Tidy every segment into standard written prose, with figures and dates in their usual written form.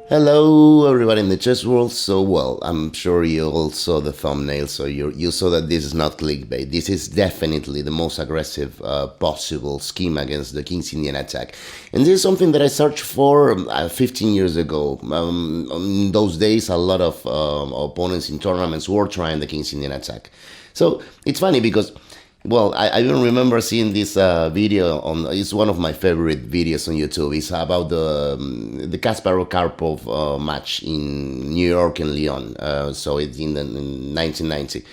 Hello, everybody in the chess world. So, well, I'm sure you all saw the thumbnail, so you saw that this is not clickbait. This is definitely the most aggressive possible scheme against the King's Indian attack. And this is something that I searched for 15 years ago. In those days, a lot of opponents in tournaments were trying the King's Indian attack. So, it's funny because well, I even remember seeing this video on. It's one of my favorite videos on YouTube. It's about the Kasparov-Karpov match in New York and Lyon. So it's in 1990.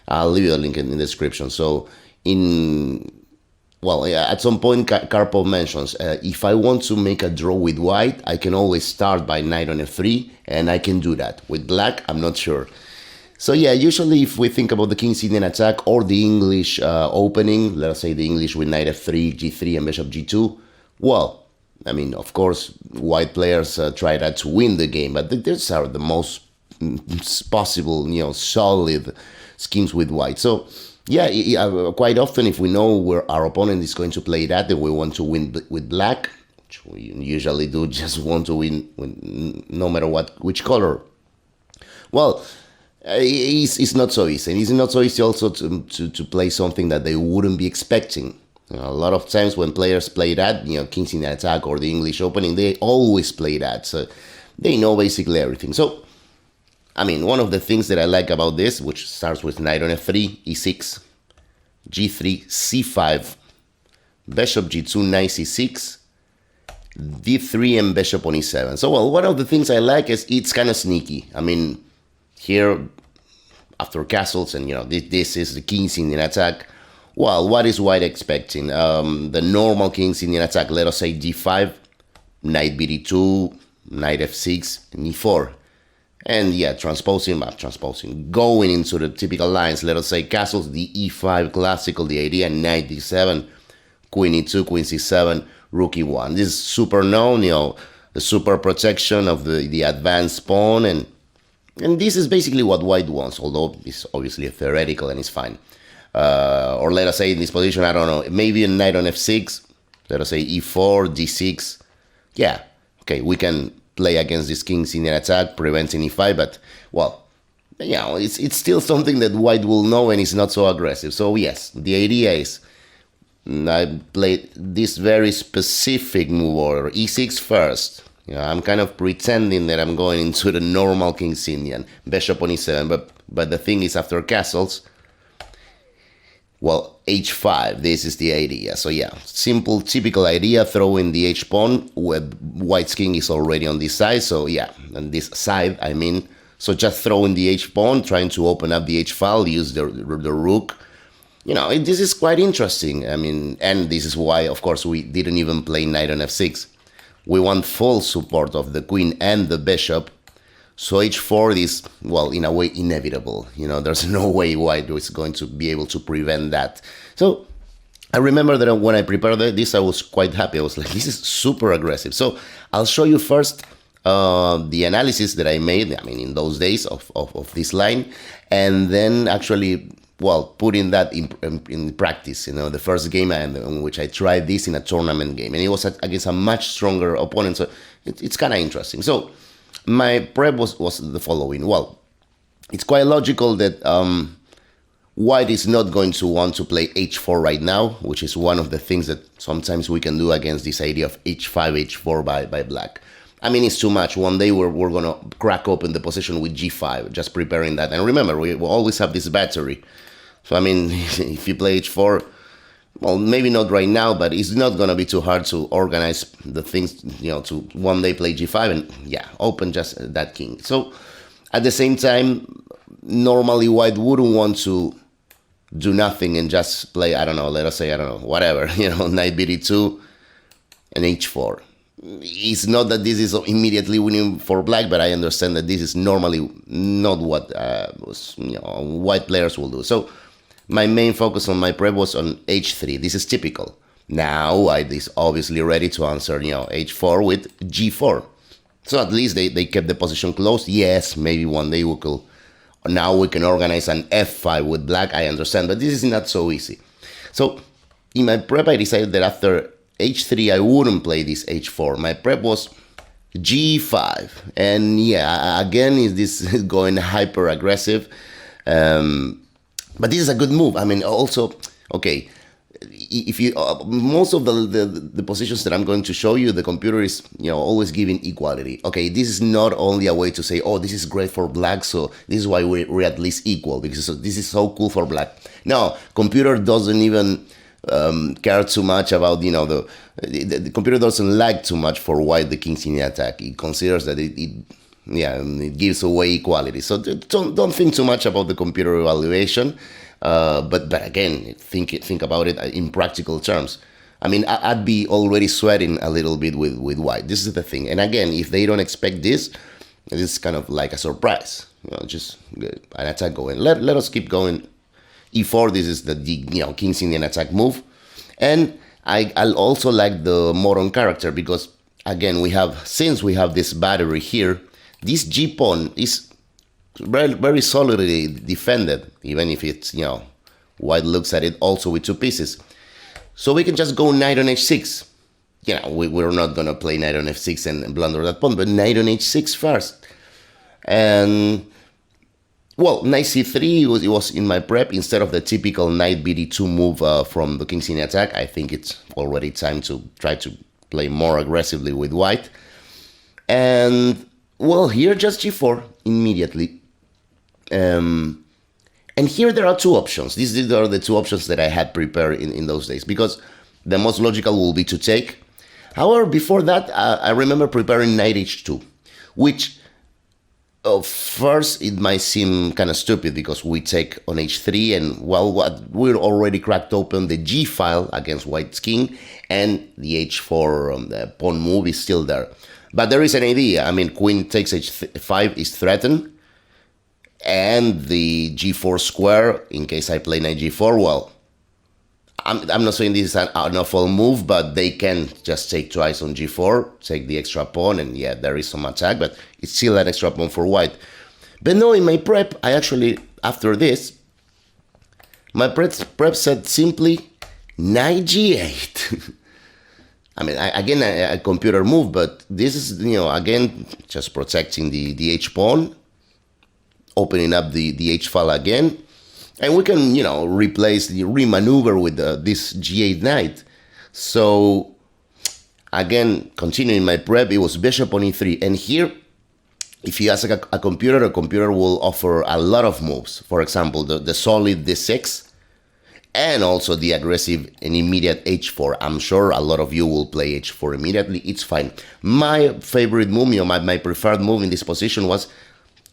I'll leave you a link in the description. So at some point Karpov mentions if I want to make a draw with white, I can always start by knight on f3, and I can do that. With black, I'm not sure. So yeah, usually if we think about the King's Indian attack or the English opening, let's say the English with knight f3, g3 and bishop g2, well, I mean, of course, white players try that to win the game, but these are the most possible, solid schemes with white. So yeah, quite often if we know where our opponent is going to play that and we want to win with black, which we usually do, just want to win no matter which color, well, it's not so easy. And it's not so easy also to play something that they wouldn't be expecting. A lot of times when players play that, King's Indian attack or the English opening, they always play that. So they know basically everything. So, I mean, one of the things that I like about this, which starts with knight on f3, e6, g3, c5, bishop g2, knight c6, d3 and bishop on e7. So, well, one of the things I like is it's kind of sneaky. I mean, here, after castles, and this is the King's Indian attack. Well, what is white expecting? The normal King's Indian attack, let us say d5, knight bd2, knight f6, and e4. And yeah, transposing, going into the typical lines, let us say castles, the e5 classical, the idea, knight d7, queen e2, queen c7, rook e1. This is super known, the super protection of the advanced pawn, and this is basically what white wants, although it's obviously theoretical and it's fine. Or let us say in this position, I don't know, maybe a knight on f6, let us say e4, d6. Yeah, okay, we can play against this King's Indian attack, preventing e5, but, well, it's still something that white will know and it's not so aggressive. So yes, the idea is, I played this very specific move order, e6 first. I'm kind of pretending that I'm going into the normal King's Indian, bishop on e7, but the thing is, after castles, well, h5, this is the idea. So yeah, simple, typical idea, throw in the h-pawn, where white's king is already on this side, so yeah, on this side, I mean, so just throw in the h-pawn, trying to open up the h-file, use the rook. This is quite interesting, I mean, and this is why, of course, we didn't even play knight on f6. We want full support of the queen and the bishop. So h4 is, well, in a way, inevitable. There's no way white is going to be able to prevent that. So I remember that when I prepared this, I was quite happy. I was like, this is super aggressive. So I'll show you first the analysis that I made, I mean, in those days of this line, and then actually, well, putting that in practice, the first game in which I tried this in a tournament game, and it was against a much stronger opponent, so it's kind of interesting. So my prep was the following. Well, it's quite logical that white is not going to want to play h4 right now, which is one of the things that sometimes we can do against this idea of h5, h4 by black. I mean, it's too much. One day we're going to crack open the position with g5, just preparing that. And remember, we always have this battery. So, I mean, if you play h4, well, maybe not right now, but it's not going to be too hard to organize the things, to one day play g5 and, yeah, open just that king. So, at the same time, normally white wouldn't want to do nothing and just play, I don't know, let us say, I don't know, whatever, knight bd2 and h4. It's not that this is immediately winning for black, but I understand that this is normally not what white players will do. So, my main focus on my prep was on h3. This is typical. Now white is obviously ready to answer, h4 with g4. So at least they kept the position close. Yes, maybe one day now we can organize an f5 with black, I understand, but this is not so easy. So in my prep, I decided that after h3, I wouldn't play this h4. My prep was G5. And yeah, again, is this going hyper aggressive? But this is a good move. I mean, also, okay, if you most of the positions that I'm going to show you, the computer is always giving equality. Okay, this is not only a way to say, oh, this is great for black, so this is why we're at least equal, because this is so cool for black. No, computer doesn't even care too much about the computer doesn't like too much for white the king's in the attack. It considers that it gives away equality. So don't think too much about the computer evaluation. But again, think about it in practical terms. I mean, I'd be already sweating a little bit with white. This is the thing. And again, if they don't expect this is kind of like a surprise. Just an attack going. Let us keep going. E4. This is the King's Indian attack move, and I'll also like the modern character because again since we have this battery here, this G pawn is very, very solidly defended, even if it's, white looks at it also with two pieces. So we can just go knight on h6. We're not going to play knight on f6 and blunder that pawn, but knight on h6 first. And, well, knight c3 it was in my prep. Instead of the typical knight bd2 move from the king's in attack, I think it's already time to try to play more aggressively with white. And, well, here just g4 immediately. And here there are two options. These are the two options that I had prepared in those days, because the most logical will be to take. However, before that, I remember preparing knight h2, which first it might seem kind of stupid because we take on h3, and well, we're already cracked open the g file against white's king, and the h4 the pawn move is still there. But there is an idea. I mean, queen takes h5 is threatened. And the g4 square, in case I play knight g4, well, I'm not saying this is an awful move, but they can just take twice on g4, take the extra pawn, and yeah, there is some attack, but it's still an extra pawn for white. But no, in my prep, I actually, after this, my prep said simply knight g8. I mean, again, a computer move, but this is, again, just protecting the h-pawn, opening up the h-file again, and we can, remaneuver with this g8 knight. So, again, continuing my prep, it was bishop on e3, and here, if you ask a computer will offer a lot of moves. For example, the solid d6, and also the aggressive and immediate h4. I'm sure a lot of you will play h4 immediately. It's fine. My favorite move, my preferred move in this position was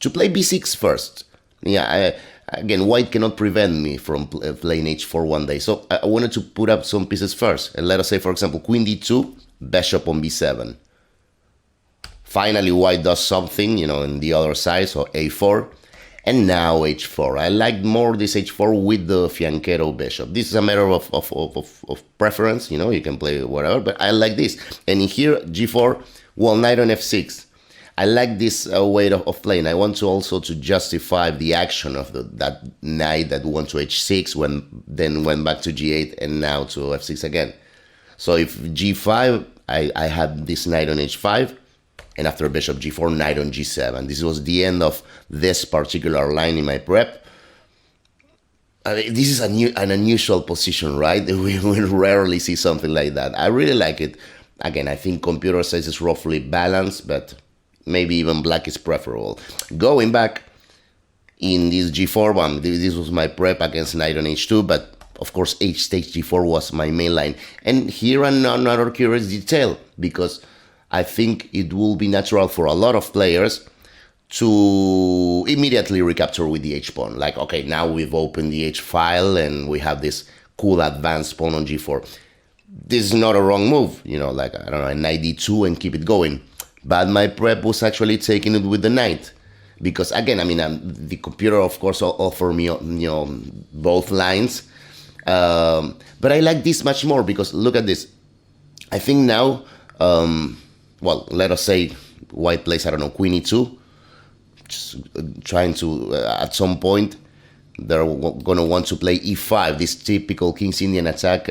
to play b6 first. Yeah, again, white cannot prevent me from playing h4 one day. So I wanted to put up some pieces first. And let us say, for example, queen d2, bishop on b7. Finally, white does something, in the other side, so a4. And now h4. I like more this h4 with the fianchetto bishop. This is a matter of preference, you can play whatever, but I like this. And in here, g4, well, knight on f6. I like this way of playing. I want to also to justify the action of that knight that went to h6, then went back to g8, and now to f6 again. So if g5, I had this knight on h5, and after bishop g4, knight on g7. This was the end of this particular line in my prep. I mean, this is an unusual position, right? We rarely see something like that. I really like it. Again, I think computer says it's roughly balanced, but maybe even black is preferable. Going back in this g4 one, this was my prep against knight on h2, but of course h takes g4 was my main line. And here another curious detail, because I think it will be natural for a lot of players to immediately recapture with the h-pawn. Like, okay, now we've opened the h-file and we have this cool advanced pawn on g4. This is not a wrong move, like, I don't know, knight d2 and keep it going. But my prep was actually taking it with the knight. Because, again, I mean, the computer, of course, offered me, both lines. But I like this much more because, look at this. I think now, well, let us say white plays, I don't know, queen e2. Just trying to, at some point, they're going to want to play e5, this typical King's Indian attack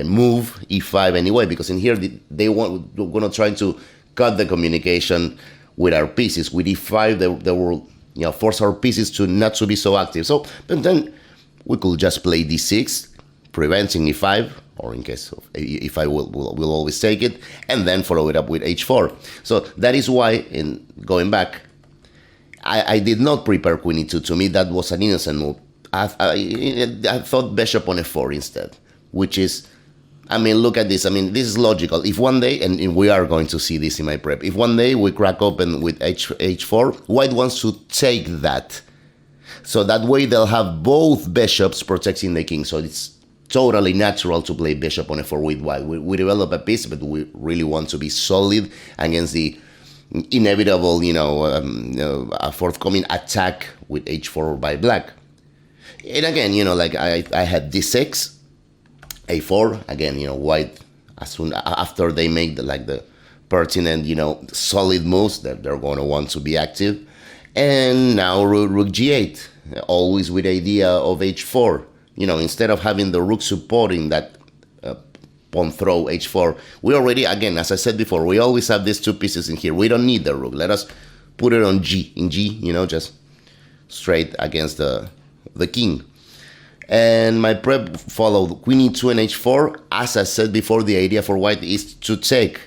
move, e5 anyway, because in here, they're going to try to cut the communication with our pieces. With e5, they will force our pieces to not to be so active. So, but then we could just play d6, preventing e5, or in case of e5, we'll always take it, and then follow it up with h4. So that is why, in going back, I did not prepare queen e2. To me, that was an innocent move. I thought bishop on f4 instead, which is, I mean, look at this. I mean, this is logical. If one day, and we are going to see this in my prep, if one day we crack open with h4, white wants to take that. So that way they'll have both bishops protecting the king. So it's totally natural to play bishop on f4 with white. We develop a piece, but we really want to be solid against the inevitable, a forthcoming attack with h4 by black. And again, like I had d6, a4. Again, white, as soon after they make the pertinent, solid moves, that they're going to want to be active. And now rook g8, always with the idea of h4. Instead of having the rook supporting that pawn throw h4, we already, again, as I said before, we always have these two pieces in here. We don't need the rook. Let us put it on g. In g, just straight against the king. And my prep followed queen e2 and h4. As I said before, the idea for white is to take.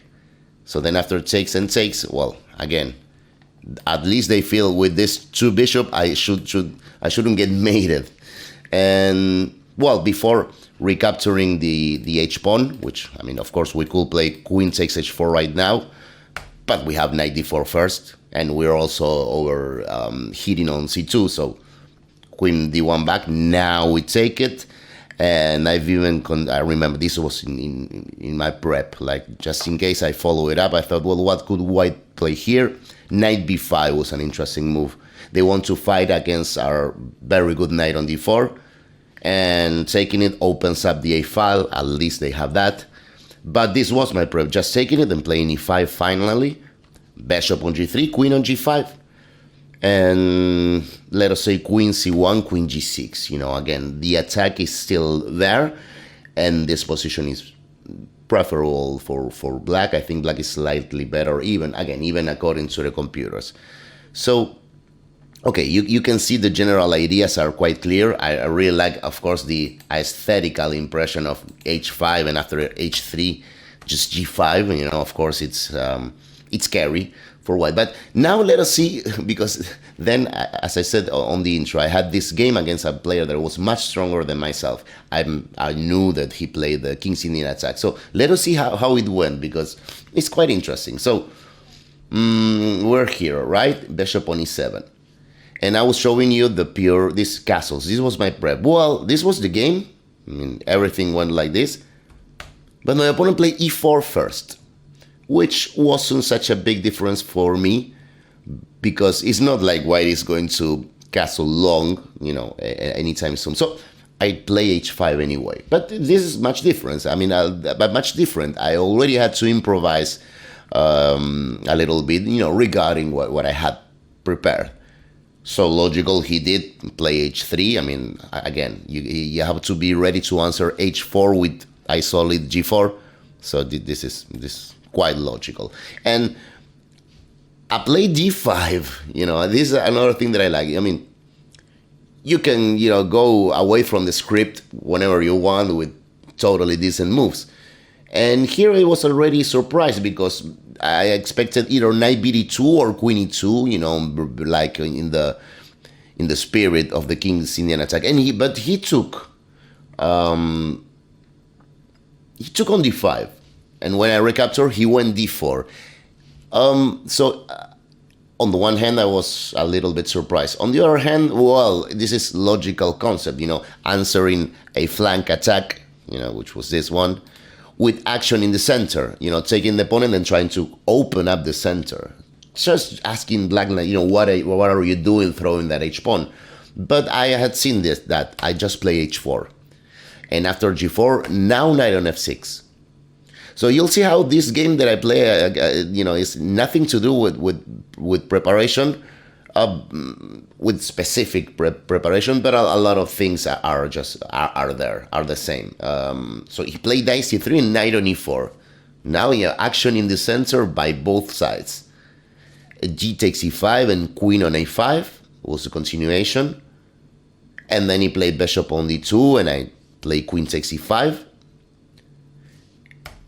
So then after takes and takes, well, again, at least they feel with this two bishop, I shouldn't get mated. And well, before recapturing the h pawn, which, I mean, of course we could play queen takes h4 right now, but we have knight d4 first, and we're also over hitting on c2. So queen d1 back. Now we take it, and I remember this was in my prep, like just in case I follow it up. I thought, well, what could white play here? Knight b5 was an interesting move. They want to fight against our very good knight on d4, and taking it opens up the a file. At least they have that. But this was my prep, just taking it and playing e5 finally. Bishop on g3, queen on g5. And let us say queen c1, queen g6. Again, the attack is still there, and this position is preferable for black. I think black is slightly better, even according to the computers. So, okay, you can see the general ideas are quite clear. I really like, of course, the aesthetical impression of h5, and after h3, just g5. Of course, it's scary for white. But now let us see, because then, as I said on the intro, I had this game against a player that was much stronger than myself. I knew that he played the King's Indian attack. So let us see how it went, because it's quite interesting. So we're here, right? Bishop on e7. And I was showing you these castles. This was my prep. Well, this was the game. I mean, everything went like this. But my opponent played e4 first, which wasn't such a big difference for me, because it's not like white is going to castle long, anytime soon. So I play h5 anyway. But this is much different. I mean, but much different. I already had to improvise a little bit, regarding what I had prepared. So logical, he did play h3. I mean, again, you have to be ready to answer h4 with solid g4. So this is quite logical. And I play d5. This is another thing that I like. I mean, you can go away from the script whenever you want with totally decent moves. And here I was already surprised, because I expected either knight bd2 or queen e2, like in the spirit of the King's Indian attack. And but he took on d5, and when I recaptured, he went d4. So on the one hand, I was a little bit surprised. On the other hand, well, this is logical concept, answering a flank attack, which was this one, with action in the center, taking the opponent and trying to open up the center. Just asking black, what are you doing throwing that h-pawn? But I had seen that I just play h4. And after g4, now knight on f6. So you'll see how this game that I play, is nothing to do with preparation, with specific preparation, but a lot of things are the same. So he played knight c3 and knight on e4. Now you have action in the center by both sides. G takes e5 and queen on a5 was the continuation. And then he played bishop on d2 and I played queen takes e5.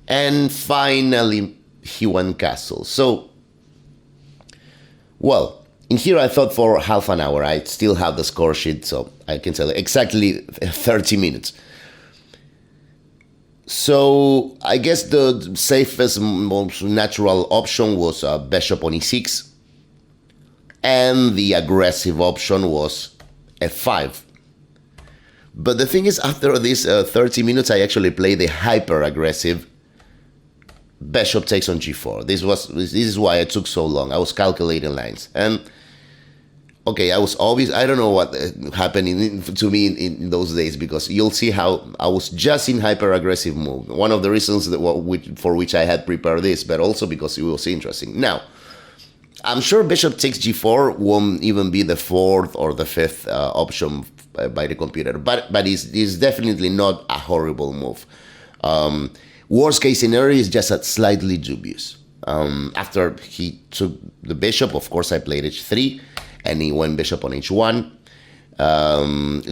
And finally he won castle. So, well, in here I thought for half an hour. I still have the score sheet, so I can tell you exactly 30 minutes. So I guess the safest, most natural option was bishop on e6. And the aggressive option was f5. But the thing is, after these 30 minutes, I actually played the hyper-aggressive bishop takes on g4. This is why it took so long. I was calculating lines. And, okay, I was always, I don't know what happened to me in those days, because you'll see how I was just in hyper-aggressive move. One of the reasons for which I had prepared this, but also because it was interesting. Now, I'm sure bishop takes g4 won't even be the fourth or the fifth option by the computer, but it's definitely not a horrible move. Worst case scenario is just slightly dubious. After he took the bishop, of course, I played h3, and he went bishop on h1.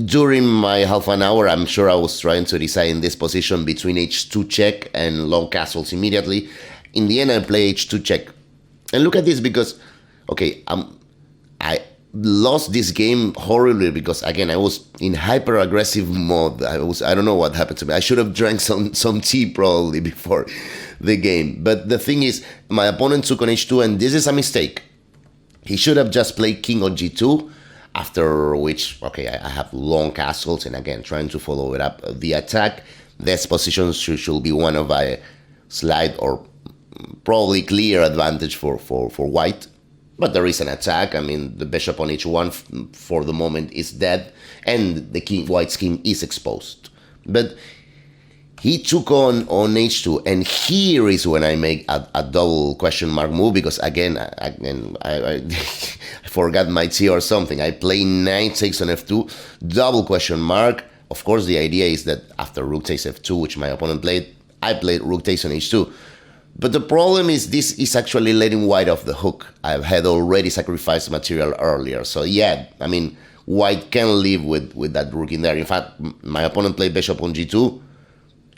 During my half an hour, I'm sure I was trying to decide in this position between h2 check and long castles immediately. In the end, I play h2 check. And look at this, because, okay, I lost this game horribly because, again, I was in hyper-aggressive mode. I don't know what happened to me. I should have drank some tea probably before the game. But the thing is, my opponent took on h2, and this is a mistake. He should have just played king on g2, after which, okay, I have long castles, and again, trying to follow it up. The attack, this position should be one of a slight or probably clear advantage for white. But there is an attack. I mean, the bishop on h1 for the moment is dead, and the white's king is exposed. But he took on h2, and here is when I make a double question mark move, because again I forgot my T or something. I play knight takes on f2, double question mark. Of course, the idea is that after rook takes f2, which my opponent played, I played rook takes on h2. But the problem is this is actually letting white off the hook. I had already sacrificed material earlier. So yeah, I mean, white can live with that rook in there. In fact, my opponent played bishop on g2,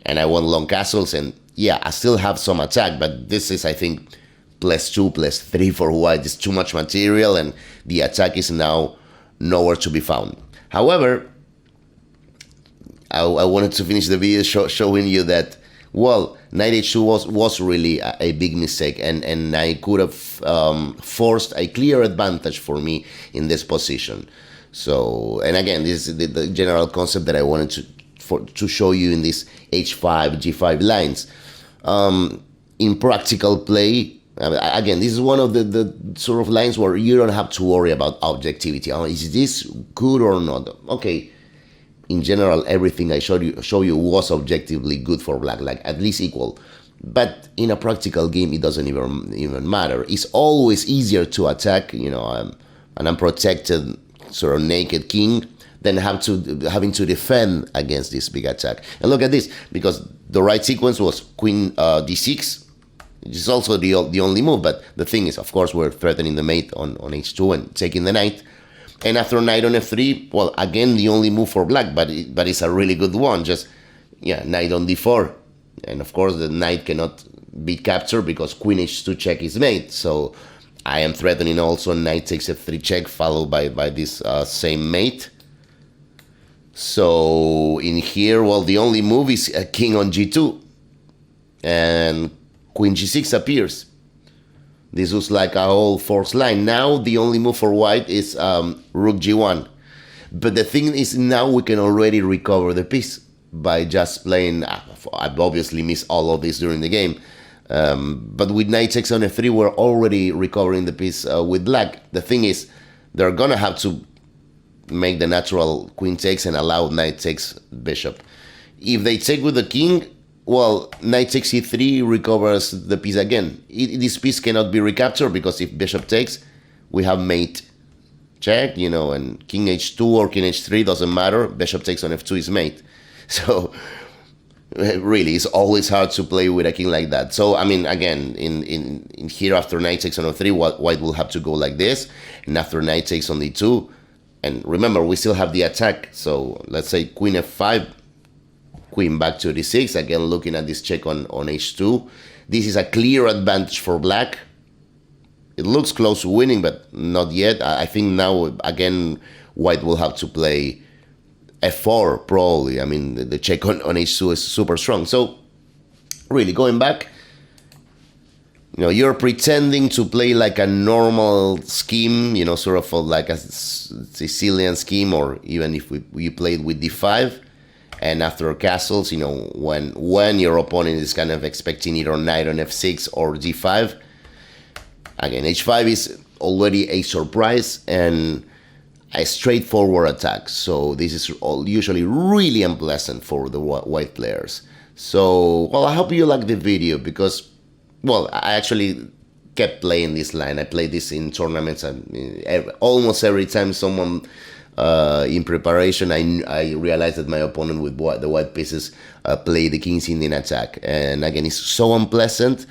and I won long castles. And yeah, I still have some attack, but this is, I think, +2, +3 for white. It's too much material, and the attack is now nowhere to be found. However, I wanted to finish the video showing you that, well, knight h2 was really a big mistake, and I could have forced a clear advantage for me in this position. So, and again, this is the general concept that I wanted to show you in these h5, g5 lines. In practical play, again, this is one of the sort of lines where you don't have to worry about objectivity. Is this good or not? Okay. In general, everything I show you was objectively good for black, like at least equal. But in a practical game, it doesn't even matter. It's always easier to attack, you know, an unprotected sort of naked king than having to defend against this big attack. And look at this, because the right sequence was queen d6, which is also the only move. But the thing is, of course, we're threatening the mate on h2 and taking the knight. And after knight on f3, well, again, the only move for black, but it's a really good one. Just, yeah, knight on d4. And of course, the knight cannot be captured because queen h2 check is made. So I am threatening also knight takes f3 check, followed by this same mate. So in here, well, the only move is king on g2. And queen g6 appears. This was like a whole forced line. Now the only move for white is rook g1. But the thing is, now we can already recover the piece by just playing. I've obviously missed all of this during the game. But with knight takes on f3, we're already recovering the piece with black. The thing is, they're going to have to make the natural queen takes and allow knight takes bishop. If they take with the king, well, knight takes e3 recovers the piece again. This piece cannot be recaptured because if bishop takes, we have mate check, you know, and king h2 or king h3 doesn't matter. Bishop takes on f2 is mate. So Really, it's always hard to play with a king like that. So I mean, again, in here after knight takes on e3, white will have to go like this, and after knight takes on d2, and remember we still have the attack. So let's say queen f5, queen back to d6. Again, looking at this check on h2. This is a clear advantage for black. It looks close to winning, but not yet. I think now again white will have to play f4 probably. I mean, the check on h2 is super strong. So really going back, you know, you're pretending to play like a normal scheme, you know, sort of like a Sicilian scheme, or even if we played with d5, and after castles, you know, when your opponent is kind of expecting either knight on f6 or d5, again, h5 is already a surprise and a straightforward attack. So this is usually really unpleasant for the white players. So, well, I hope you like the video because, well, I actually kept playing this line. I played this in tournaments, and almost every time someone in preparation, I realized that my opponent with the white pieces played the King's Indian attack. And again, it's so unpleasant.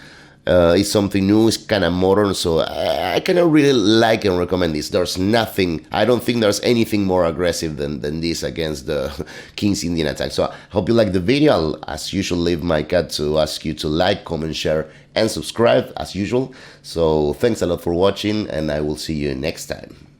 It's something new, it's kind of modern, so I kind of really like and recommend this. There's nothing, I don't think there's anything more aggressive than this against the King's Indian attack. So I hope you like the video. I'll, as usual, leave my card to ask you to like, comment, share, and subscribe, as usual. So thanks a lot for watching, and I will see you next time.